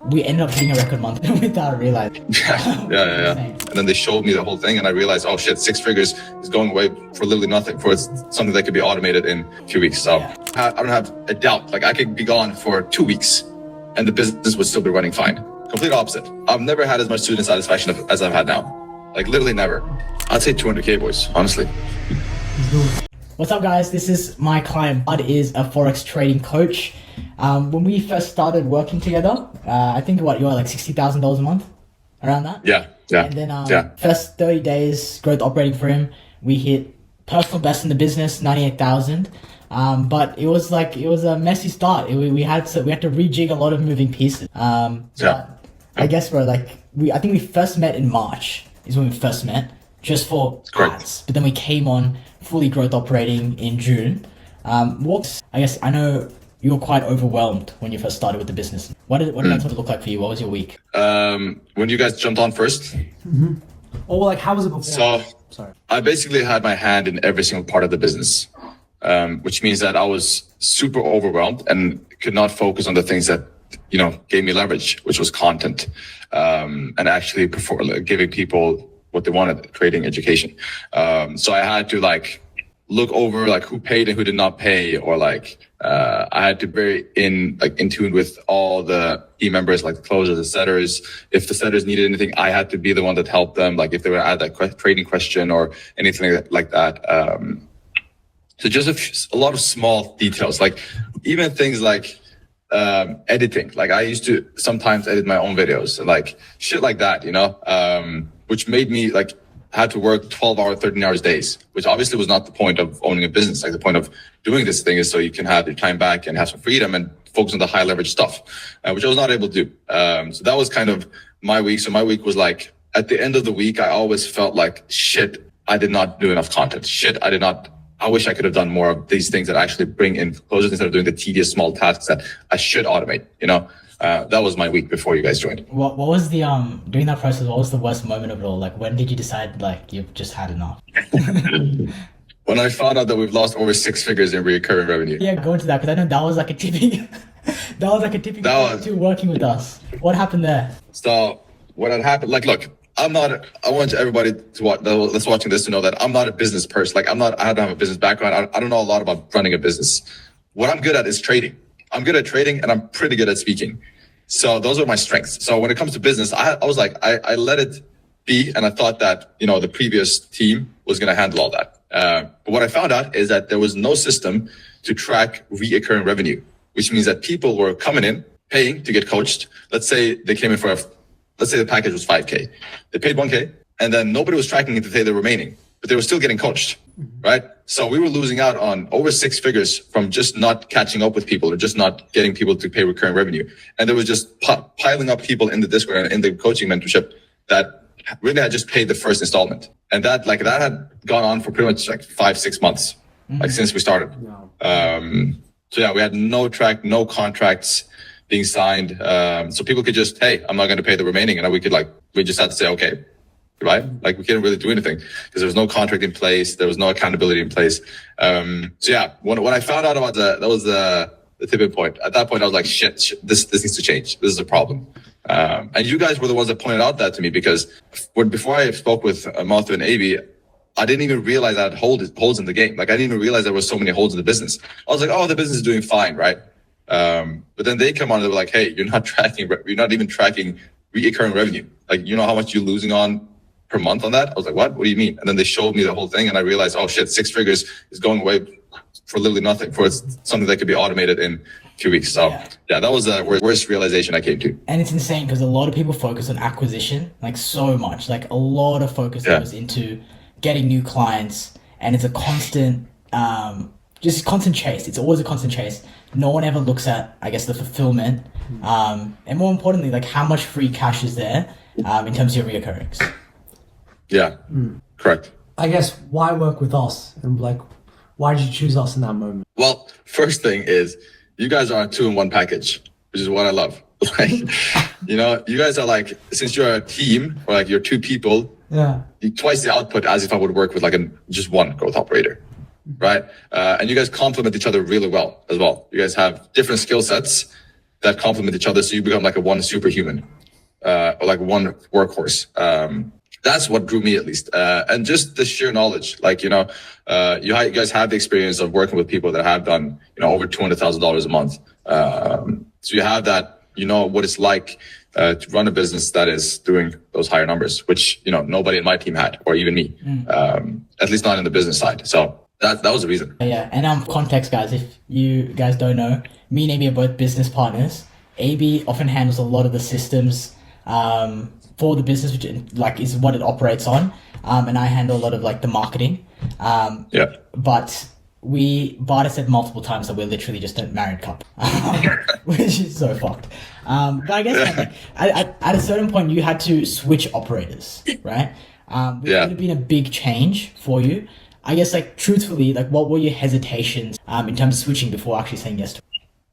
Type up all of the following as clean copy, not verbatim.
we ended up hitting a record month without realizing. Yeah. And then they showed me the whole thing and I realized, oh shit, 6 figures is going away for literally nothing, for something that could be automated in a few weeks. So I don't have a doubt. Like I could be gone for 2 weeks and the business would still be running fine. Complete opposite. I've never had as much student satisfaction as I've had now. Like literally never. I'd say 200K, boys, honestly. What's up, guys? This is my client. Bud is a Forex trading coach. When we first started working together, I think you're like $60,000 a month, around that. Yeah. And then first 30 days growth operating for him, we hit personal best in the business, 98,000. But it was a messy start. We had to rejig a lot of moving pieces. I guess I think we first met in March is when we first met, just for ads. But then we came on fully growth operating in June. I know you were quite overwhelmed when you first started with the business. What did that sort of look like for you? What was your week? When you guys jumped on first? Mm-hmm. Or like, how was it before? So I basically had my hand in every single part of the business, which means that I was super overwhelmed and could not focus on the things that, gave me leverage, which was content, and actually giving people what they wanted, creating education. So I had to look over who paid and who did not pay, or I had to be in tune with all the team members, like the closers, the setters. If the setters needed anything, I had to be the one that helped them. Like if they were at that trading question or anything like that. So just a lot of small details, like even things like editing. Like I used to sometimes edit my own videos, like shit like that, which made me had to work 12 hours, 13 hours days, which obviously was not the point of owning a business. Like the point of doing this thing is so you can have your time back and have some freedom and focus on the high leverage stuff, which I was not able to do. So that was kind of my week. So my week was at the end of the week, I always felt like shit, I did not do enough content. I wish I could have done more of these things that actually bring in closers instead of doing the tedious small tasks that I should automate, That was my week before you guys joined. What was the during that process? What was the worst moment of it all? Like, when did you decide you've just had enough? When I found out that we've lost over 6 figures in recurring revenue. Yeah, go into that because I know that was a tipping. That was a tipping point to working with us. What happened there? So what had happened? Look, I want everybody that's watching this to know that I'm not a business person. I don't have a business background. I don't know a lot about running a business. What I'm good at is trading. I'm good at trading and I'm pretty good at speaking. So those are my strengths. So when it comes to business, I was I let it be. And I thought that, the previous team was going to handle all that. But what I found out is that there was no system to track reoccurring revenue, which means that people were coming in, paying to get coached. Let's say they came in let's say the package was 5K. They paid 1K and then nobody was tracking it to pay the remaining, but they were still getting coached, right? So we were losing out on over 6 figures from just not catching up with people or just not getting people to pay recurring revenue. And there was just piling up people in the Discord and in the coaching mentorship that really had just paid the first installment. And that had gone on for pretty much 5-6 months, since we started. So yeah, we had no contracts being signed. So people could just, hey, I'm not going to pay the remaining. And we just had to say, okay, right? We couldn't really do anything because there was no contract in place. There was no accountability in place. So yeah, when I found out about that was the tipping point. At that point, I was like, shit, this needs to change. This is a problem. And you guys were the ones that pointed out that to me because before I spoke with Matthew and Avi, I didn't even realize I had holes in the game. I didn't even realize there were so many holes in the business. I was like, oh, the business is doing fine, right? But then they come on and they're like, hey, you're not even tracking recurring revenue. How much you're losing on per month on that? I was like, what do you mean? And then they showed me the whole thing and I realized, oh shit, 6 figures is going away for literally nothing, for something that could be automated in a few weeks. So yeah, that was the worst realization I came to. And it's insane because a lot of people focus on acquisition, so much, a lot of focus goes into getting new clients, and it's a constant, just constant chase. It's always a constant chase. No one ever looks at, I guess, the fulfillment, and more importantly, how much free cash is there in terms of your reoccurrings. Yeah, correct. I guess why work with us, and why did you choose us in that moment? Well, first thing is you guys are a 2-in-1 package, which is what I love. You guys are since you're a team or you're 2 people, twice the output as if I would work with just one growth operator, right? And you guys complement each other really well as well. You guys have different skill sets that complement each other. So you become like a one superhuman, or like one workhorse. That's what drew me, at least. And just the sheer knowledge, like, you guys have the experience of working with people that have done, over $200,000 a month. So you have that, what it's like to run a business that is doing those higher numbers, which, nobody in my team had, or even me, at least not in the business side. So that was the reason. Yeah. And context, guys, if you guys don't know, me and AB are both business partners. AB often handles a lot of the systems, for the business, which is what it operates on. And I handle a lot of the marketing. But Barta said multiple times that we're literally just a married couple, which is so fucked. But I guess at a certain point you had to switch operators, right? Which would have been a big change for you. I guess truthfully, what were your hesitations in terms of switching before actually saying yes to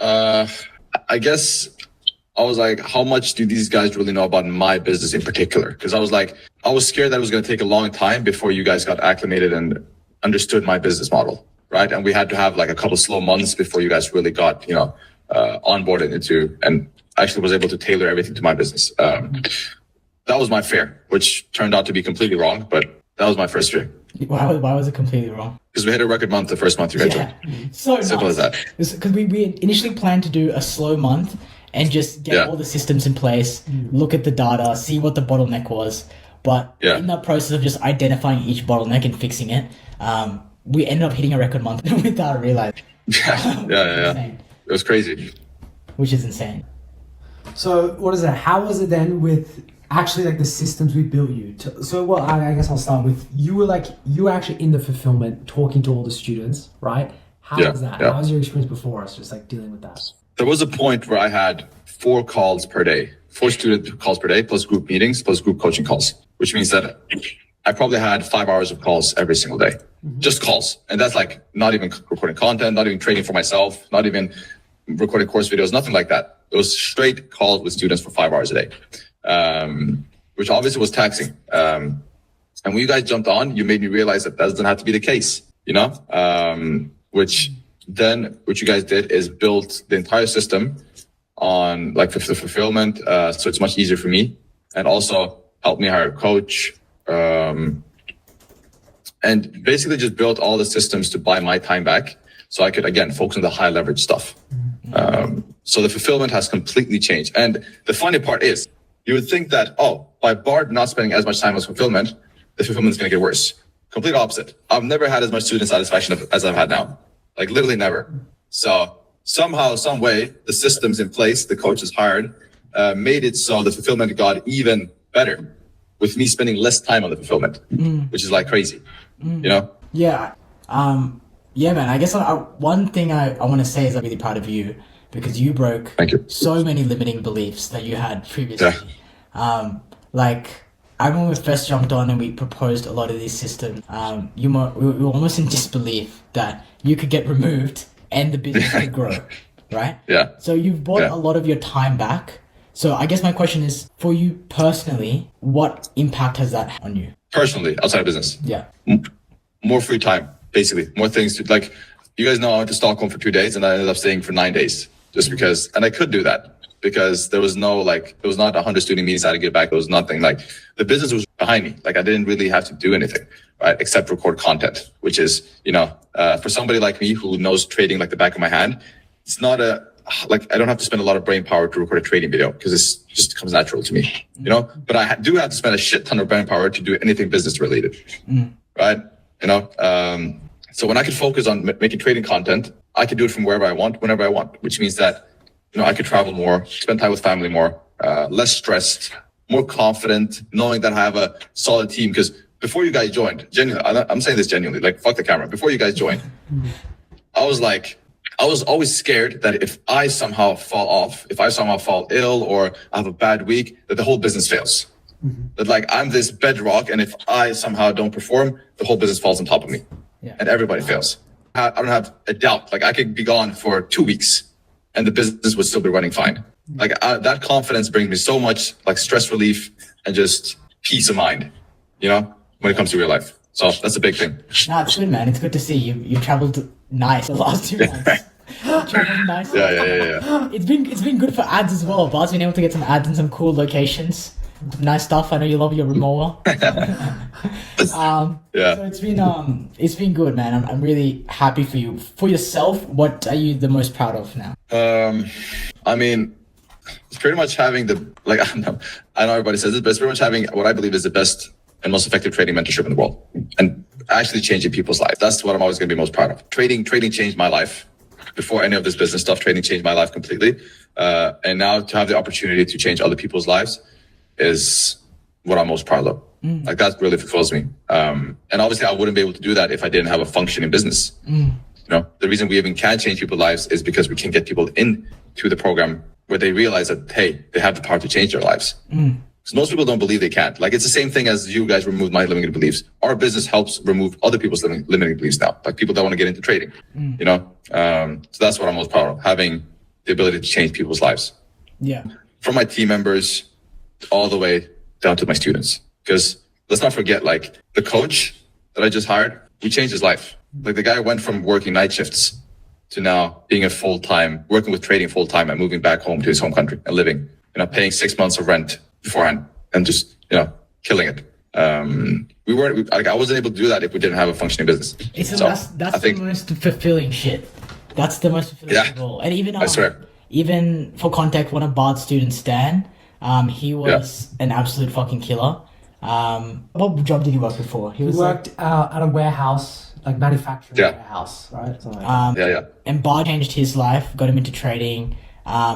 it? I guess I was like, how much do these guys really know about my business in particular? Because I was scared that it was going to take a long time before you guys got acclimated and understood my business model, right? And we had to have a couple slow months before you guys really got, onboarded into, and actually was able to tailor everything to my business. That was my fear, which turned out to be completely wrong, but that was my first fear. Why was it completely wrong? Because we hit a record month the first month you guys joined. So simple as that. Because we initially planned to do a slow month and just get all the systems in place, look at the data, see what the bottleneck was. But in that process of just identifying each bottleneck and fixing it, we ended up hitting a record month without realizing. It was crazy. Which is insane. So what is it? How was it then with actually the systems we built you to? So I guess I'll start with, you were actually in the fulfillment talking to all the students, right? How was that? How was your experience before us, just dealing with that? There was a point where I had 4 calls per day, 4 student calls per day, plus group meetings, plus group coaching calls, which means that I probably had 5 hours of calls every single day, just calls. And that's not even recording content, not even training for myself, not even recording course videos, nothing like that. It was straight calls with students for 5 hours a day, which obviously was taxing. And when you guys jumped on, you made me realize that doesn't have to be the case, what you guys did is built the entire system on the fulfillment. So it's much easier for me, and also helped me hire a coach. And basically just built all the systems to buy my time back so I could, again, focus on the high leverage stuff. So the fulfillment has completely changed. And the funny part is, you would think that, by Bart not spending as much time on fulfillment, the fulfillment is going to get worse. Complete opposite. I've never had as much student satisfaction as I've had now. Literally never. So somehow, some way, the systems in place, the coaches hired, made it so the fulfillment got even better with me spending less time on the fulfillment, which is crazy, Yeah. Yeah, man. I guess one thing I want to say is I'm really proud of you, because you broke so many limiting beliefs that you had previously. Yeah. I remember when we first jumped on and we proposed a lot of these systems, we were almost in disbelief that you could get removed and the business could grow, right? Yeah. So you've bought a lot of your time back. So I guess my question is, for you personally, what impact has that had on you? Personally, outside of business? Yeah. More free time, basically. More things to, you guys know I went to Stockholm for 2 days and I ended up staying for 9 days just because, and I could do that because there was no, there was not 100 student meetings I had to get back. There was nothing. The business was behind me. I didn't really have to do anything, right? Except record content, which is, for somebody like me who knows trading like the back of my hand, it's not I don't have to spend a lot of brain power to record a trading video because it just comes natural to me, but I do have to spend a shit ton of brain power to do anything business related, right? So when I could focus on making trading content, I could do it from wherever I want, whenever I want, which means that, I could travel more, spend time with family more, less stressed, more confident, knowing that I have a solid team. Because before you guys joined, genuinely, I'm saying this genuinely, fuck the camera. Before you guys joined, I was always scared that if I somehow fall off, if I somehow fall ill or I have a bad week, that the whole business fails. That I'm this bedrock, and if I somehow don't perform, the whole business falls on top of me, and everybody fails. I don't have a doubt. I could be gone for 2 weeks, and the business would still be running fine. That confidence brings me so much stress relief and just peace of mind, when it comes to real life. So that's a big thing. Nah, it's good, man. It's good to see you. You've traveled nice the last 2 months. Which was nice. Yeah. It's been good for ads as well. Bart's been able to get some ads in some cool locations. Nice stuff. I know you love your remower. So it's been good, man. I'm really happy for you. For yourself, what are you the most proud of now? I mean, it's pretty much having I know everybody says this, but it's pretty much having what I believe is the best and most effective trading mentorship in the world, and actually changing people's lives. That's what I'm always going to be most proud of. Trading changed my life. Before any of this business stuff, trading changed my life completely. And now to have the opportunity to change other people's lives is what I'm most proud of. Like that really fulfills me. And obviously I wouldn't be able to do that if I didn't have a functioning business. You know, the reason we even can change people's lives is because we can get people into the program where they realize that, hey, they have the power to change their lives. So most people don't believe they can't. Like it's the same thing as you guys removed my limiting beliefs. Our business helps remove other people's limiting beliefs now. Like people that want to get into trading, you know? So that's what I'm most proud of, having the ability to change people's lives. Yeah. From my team members all the way down to my students. Because let's not forget, like the coach that I just hired, we changed his life. Like the guy went from working night shifts to now being working with trading full time and moving back home to his home country and living, paying 6 months of rent beforehand and just, killing it. I wasn't able to do that if we didn't have a functioning business. That's the most fulfilling shit. That's the most fulfilling role. And even I swear. Even for context, one of Bart's students, Stan, he was an absolute fucking killer. What job did he work before? He worked at a warehouse, like manufacturing warehouse, right? So And Bart changed his life, got him into trading.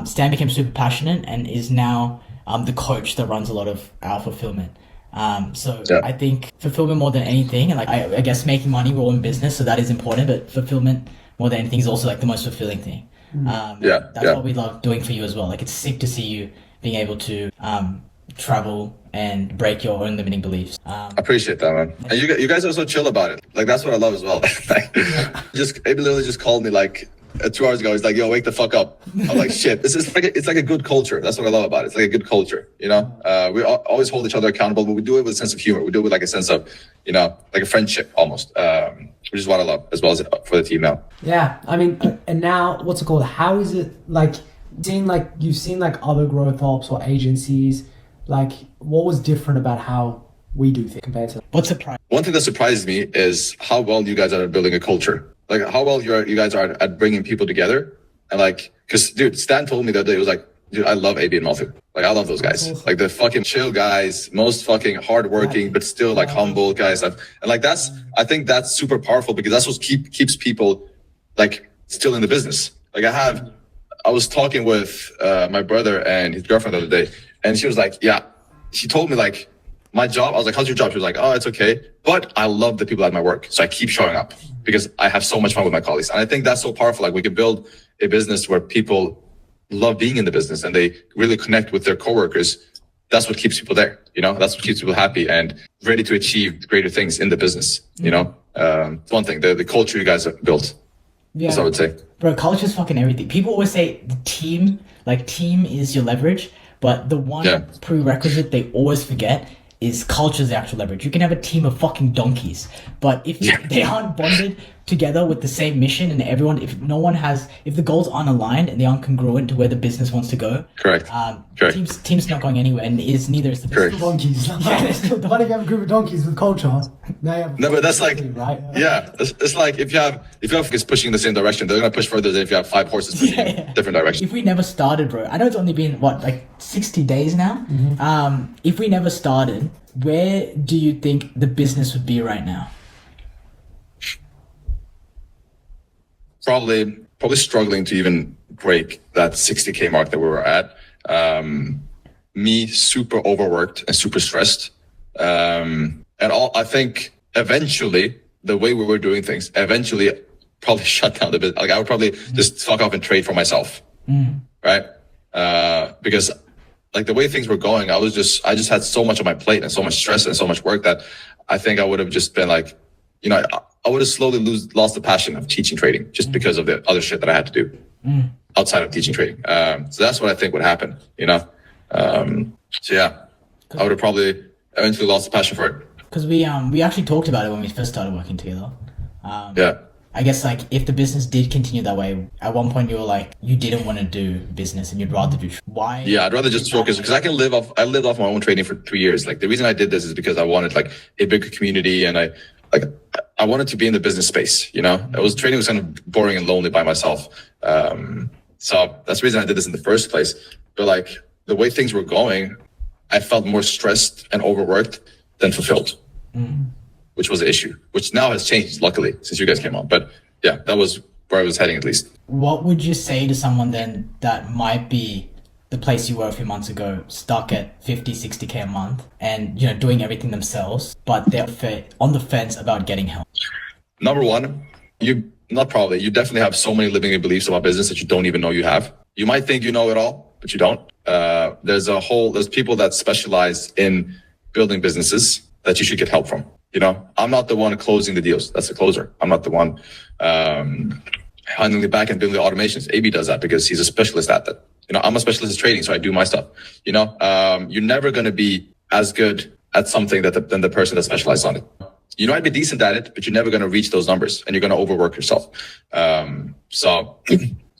Stan became super passionate and is now the coach that runs a lot of our fulfillment. I think fulfillment more than anything, and like I guess making money, we're all in business, so that is important, but fulfillment more than anything is also like the most fulfilling thing. That's what we love doing for you as well. Like it's sick to see you being able to travel and break your own limiting beliefs. I appreciate that, man. And you guys are so chill about it. Like that's what I love as well. Abe literally just called me like 2 hours ago. He's like, "Yo, wake the fuck up." I'm like, "Shit, this is it's like a good culture." That's what I love about it. It's like a good culture, We always hold each other accountable, but we do it with a sense of humor. We do it with like a sense of, like a friendship almost, which is what I love as well as for the team now. Yeah, I mean, and now what's it called? How is it like you've seen like other growth ops or agencies? Like, what was different about how we do things compared to? What's surprising? One thing that surprised me is how well you guys are at building a culture. Like how well you guys are at bringing people together. And like, cause dude, Stan told me the other day, he was like, dude, I love AB and Malthu. Like I love those guys. Awesome. Like the fucking chill guys, most fucking hardworking, but still like humble guys. And like I think that's super powerful because that's what keeps people like still in the business. Like I was talking with my brother and his girlfriend the other day, and she was like, she told me like my job. I was like, how's your job? She was like, oh, it's okay. But I love the people at my work. So I keep showing up because I have so much fun with my colleagues. And I think that's so powerful. Like we can build a business where people love being in the business and they really connect with their coworkers. That's what keeps people there. That's what keeps people happy and ready to achieve greater things in the business. It's one thing, the culture you guys have built. Yeah. That's what I would say. Bro, culture is fucking everything. People always say the team is your leverage, but the one prerequisite they always forget is culture is the actual leverage. You can have a team of fucking donkeys, but if they aren't bonded together with the same mission and if the goals aren't aligned and they aren't congruent to where the business wants to go, correct. Team's not going anywhere, and neither is the business. Donkeys. What if you have a group of donkeys with culture? No, but that's like, right? It's like if you have is pushing in the same direction, they're gonna push further than if you have 5 horses pushing in different directions. If we never started, bro, I know it's only been 60 days now. Mm-hmm. If we never started, where do you think the business would be right now? Probably struggling to even break that 60K mark that we were at. Me super overworked and super stressed. I think eventually the way we were doing things, probably shut down the business. Like I would probably just fuck off and trade for myself. Right? Because like the way things were going, I just had so much on my plate and so much stress and so much work that I think I would have just been like, I would have slowly lost the passion of teaching trading just because of the other shit that I had to do outside of teaching trading. So that's what I think would happen, I would have probably eventually lost the passion for it. Because we actually talked about it when we first started working together. I guess like if the business did continue that way, at one point you were like, you didn't want to do business and you'd rather do why? Yeah, I'd rather just focus because I lived off my own trading for 3 years. Like the reason I did this is because I wanted like a bigger community and I wanted to be in the business space, you know. Trading was kind of boring and lonely by myself. So that's the reason I did this in the first place. But like the way things were going, I felt more stressed and overworked than fulfilled. Which was the issue, which now has changed, luckily, since you guys came on. But yeah, that was where I was heading, at least. What would you say to someone then that might be the place you were a few months ago, stuck at 50, 60K a month and, you know, doing everything themselves, but they're on the fence about getting help? Number one, you definitely have so many limiting beliefs about business that you don't even know you have. You might think you know it all, but you don't. There's people that specialize in building businesses that you should get help from. You know, I'm not the one closing the deals. That's the closer. I'm not the one handling the back and building the automations. AB does that because he's a specialist at that. You know, I'm a specialist in trading, so I do my stuff. You know, you're never going to be as good at something than the person that specializes on it. You might be decent at it, but you're never going to reach those numbers and you're going to overwork yourself. So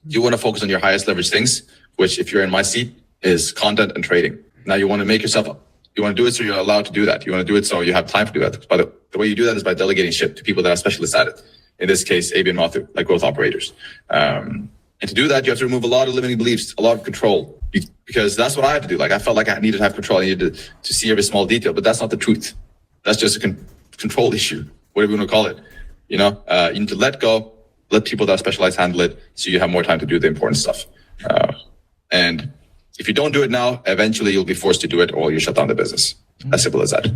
you want to focus on your highest leverage things, which if you're in my seat is content and trading. Now you want to make yourself, you want to do it so you're allowed to do that. You want to do it so you have time to do that. But the way you do that is by delegating shit to people that are specialists at it. In this case, AB and Mathu, like growth operators. And to do that, you have to remove a lot of limiting beliefs, a lot of control, because that's what I had to do. Like I felt like I needed to have control. I needed to see every small detail, but that's not the truth. That's just a control issue, whatever you want to call it. You know, you need to let go, let people that are specialized handle it, so you have more time to do the important stuff. And if you don't do it now, eventually you'll be forced to do it, or you shut down the business. As simple as that.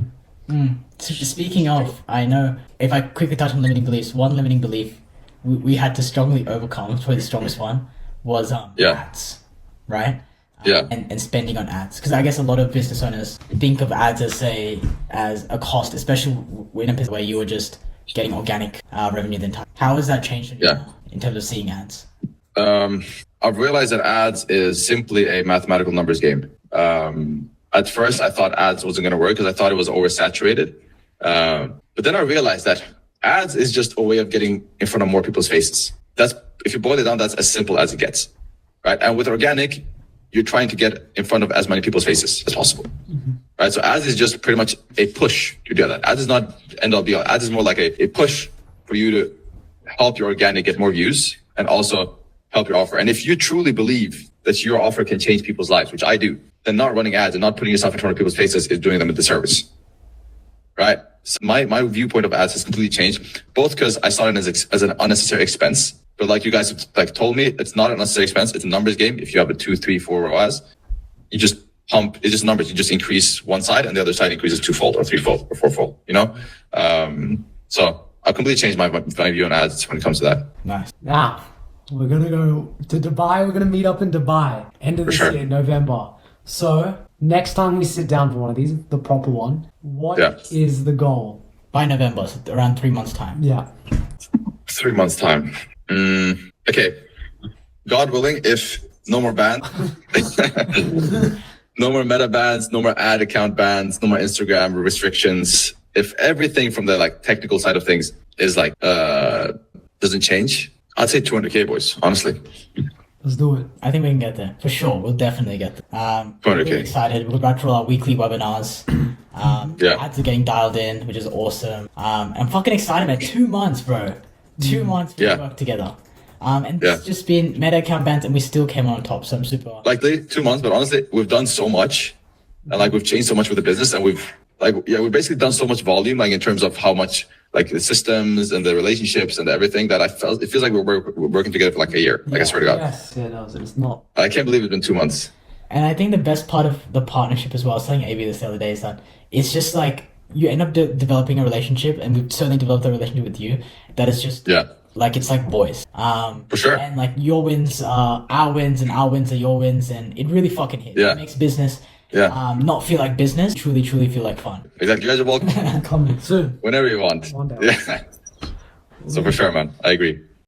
So speaking of, I know if I quickly touch on limiting beliefs, one limiting belief we had to strongly overcome, probably the strongest one, was ads, right? And spending on ads, because I guess a lot of business owners think of ads as a cost, especially in a business where you were just getting organic revenue the entire. How has that changed in terms of seeing ads? I've realized that ads is simply a mathematical numbers game. At first, I thought ads wasn't going to work because I thought it was oversaturated. But then I realized that ads is just a way of getting in front of more people's faces. If you boil it down, that's as simple as it gets, right? And with organic, you're trying to get in front of as many people's faces as possible, right? So ads is just pretty much a push to do that. Ads is not end all be all. Ads is more like a push for you to help your organic get more views and also help your offer. And if you truly believe that your offer can change people's lives, which I do, then not running ads and not putting yourself in front of people's faces is doing them a disservice, right? So my viewpoint of ads has completely changed, both because I saw it as an unnecessary expense. But like you guys have told me, it's not an unnecessary expense. It's a numbers game. If you have a 2, 3, 4 ROAS, you just pump. It's just numbers. You just increase one side, and the other side increases twofold or threefold or fourfold. You know. So I completely changed my view on ads when it comes to that. Nice. Now we're gonna go to Dubai. We're gonna meet up in Dubai end of this year, November. So next time we sit down for one of these, the proper one, what is the goal? By November, so around 3 months' time. Yeah. 3 months' time. Okay. God willing, if no more bans, no more meta bans, no more ad account bans, no more Instagram restrictions. If everything from the like technical side of things is like doesn't change, I'd say 200K, boys. Honestly. Let's do it. I think we can get there for sure. We'll definitely get there. 200K. We're really excited. We're about to roll our weekly webinars. Ads are getting dialed in, which is awesome. I'm fucking excited, man. 2 months, bro. 2 months to work together. And it's just been meta account bans, and we still came on top. So I'm super. Like 2 months, but honestly, we've done so much, and like we've changed so much with the business, and we've basically done so much volume, like in terms of how much like the systems and the relationships and everything that it feels like we're working together for like a year. Like I swear to God. Yes. Yeah, no, it's not. I can't believe it's been 2 months. And I think the best part of the partnership as well, I was telling AB this the other day, is that it's just like you end up developing a relationship, and we've certainly developed a relationship with you that is just like it's like boys. For sure. And like your wins are our wins, and our wins are your wins, and it really fucking hits. It makes business not feel like business, truly feel like fun. Exactly. You guys are welcome. Coming soon. Whenever you want. One day. Yeah. So for sure, man. I agree.